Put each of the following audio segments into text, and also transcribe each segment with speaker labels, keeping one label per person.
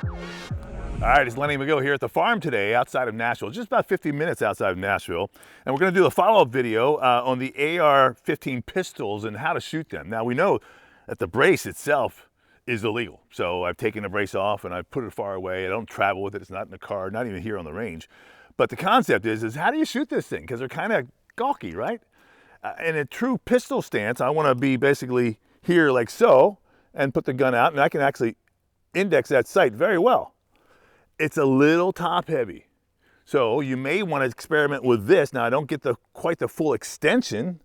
Speaker 1: All right, it's Lenny McGill here at the farm today outside of Nashville, just about 15 minutes outside of Nashville. And we're going to do a follow-up video on the AR-15 pistols and how to shoot them. Now, we know that the brace itself is illegal. So I've taken the brace off and I've put it far away. I don't travel with it. It's not in the car, not even here on the range. But the concept is how do you shoot this thing? Because they're kind of gawky, right? In a true pistol stance, I want to be basically here like so and put the gun out, and I can actually index that sight very well. It's a little top heavy. So you may want to experiment with this. Now I don't get quite the full extension,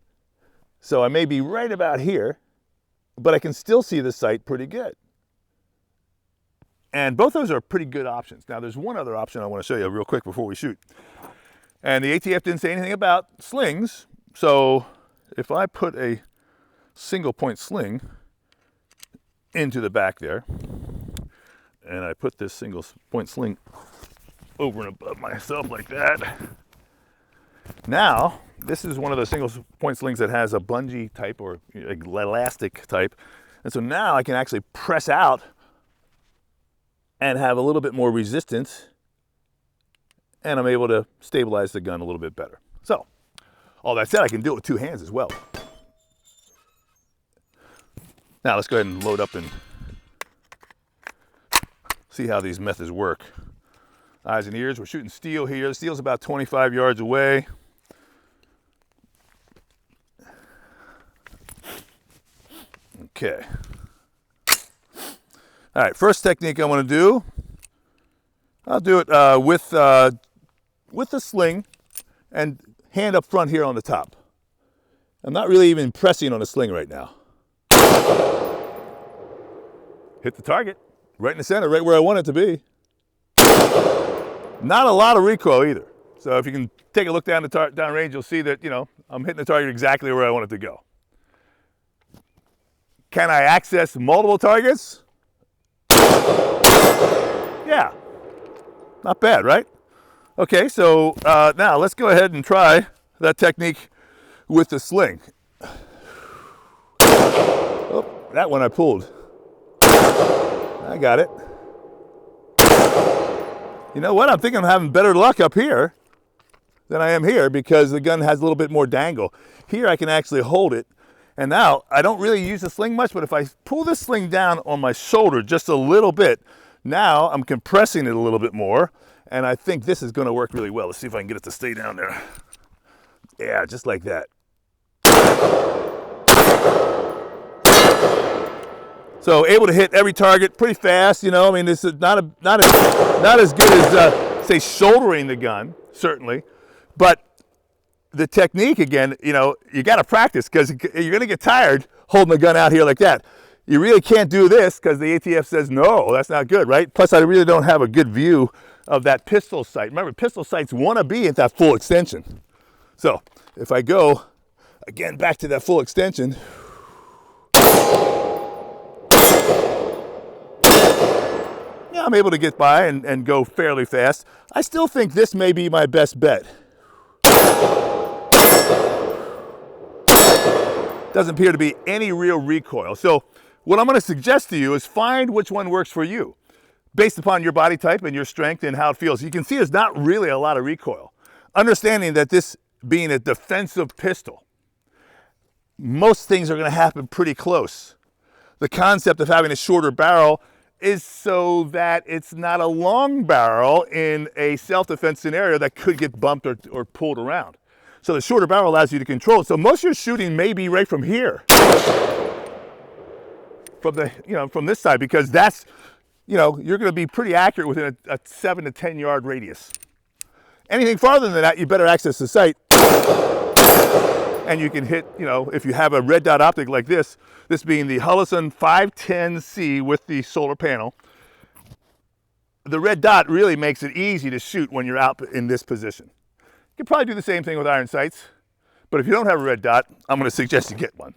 Speaker 1: so I may be right about here, but I can still see the sight pretty good. And both those are pretty good options. Now there's one other option I want to show you real quick before we shoot. And the ATF didn't say anything about slings, so if I put a single point sling into the back there, and I put this single point sling over and above myself like that. Now, this is one of the single point slings that has a bungee type or elastic type. And so now I can actually press out and have a little bit more resistance, and I'm able to stabilize the gun a little bit better. So, all that said, I can do it with two hands as well. Now let's go ahead and load up and see how these methods work. Eyes and ears, we're shooting steel here. The steel's about 25 yards away. Okay. All right, first technique I want to do, I'll do it with the sling and hand up front here on the top. I'm not really even pressing on the sling right now. Hit the target. Right in the center, right where I want it to be. Not a lot of recoil either. So if you can take a look down the down range, you'll see that, I'm hitting the target exactly where I want it to go. Can I access multiple targets? Yeah, not bad, right? Okay, so now let's go ahead and try that technique with the sling. Oh, that one I pulled. I got it. You know what? I'm thinking I'm having better luck up here than I am here because the gun has a little bit more dangle. Here I can actually hold it. And now I don't really use the sling much, but if I pull this sling down on my shoulder just a little bit, now I'm compressing it a little bit more. And I think this is going to work really well. Let's see if I can get it to stay down there. Yeah, just like that. So able to hit every target pretty fast, I mean, this is not as good as say shouldering the gun, certainly, but the technique again, you got to practice because you're going to get tired holding the gun out here like that. You really can't do this because the ATF says no, that's not good, right? Plus, I really don't have a good view of that pistol sight. Remember, pistol sights want to be at that full extension. So if I go again back to that full extension. Yeah, I'm able to get by and go fairly fast. I still think this may be my best bet. Doesn't appear to be any real recoil. So what I'm going to suggest to you is find which one works for you based upon your body type and your strength and how it feels. You can see there's not really a lot of recoil. Understanding that this being a defensive pistol, most things are going to happen pretty close. The concept of having a shorter barrel is so that it's not a long barrel in a self-defense scenario that could get bumped or pulled around. So the shorter barrel allows you to control it. So most of your shooting may be right from here, from this side, because that's, you're going to be pretty accurate within a 7 to 10 yard radius. Anything farther than that, you better access the sight. And you can hit, if you have a red dot optic like this being the Hullison 510C with the solar panel, the red dot really makes it easy to shoot when you're out in this position. You can probably do the same thing with iron sights, but if you don't have a red dot, I'm going to suggest you get one.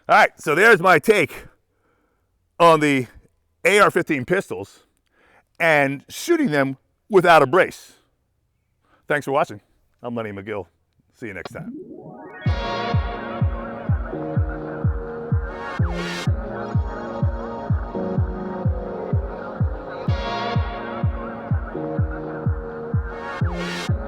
Speaker 1: All right, so there's my take on the AR-15 pistols and shooting them without a brace. Thanks for watching. I'm Lenny McGill. See you next time.
Speaker 2: you.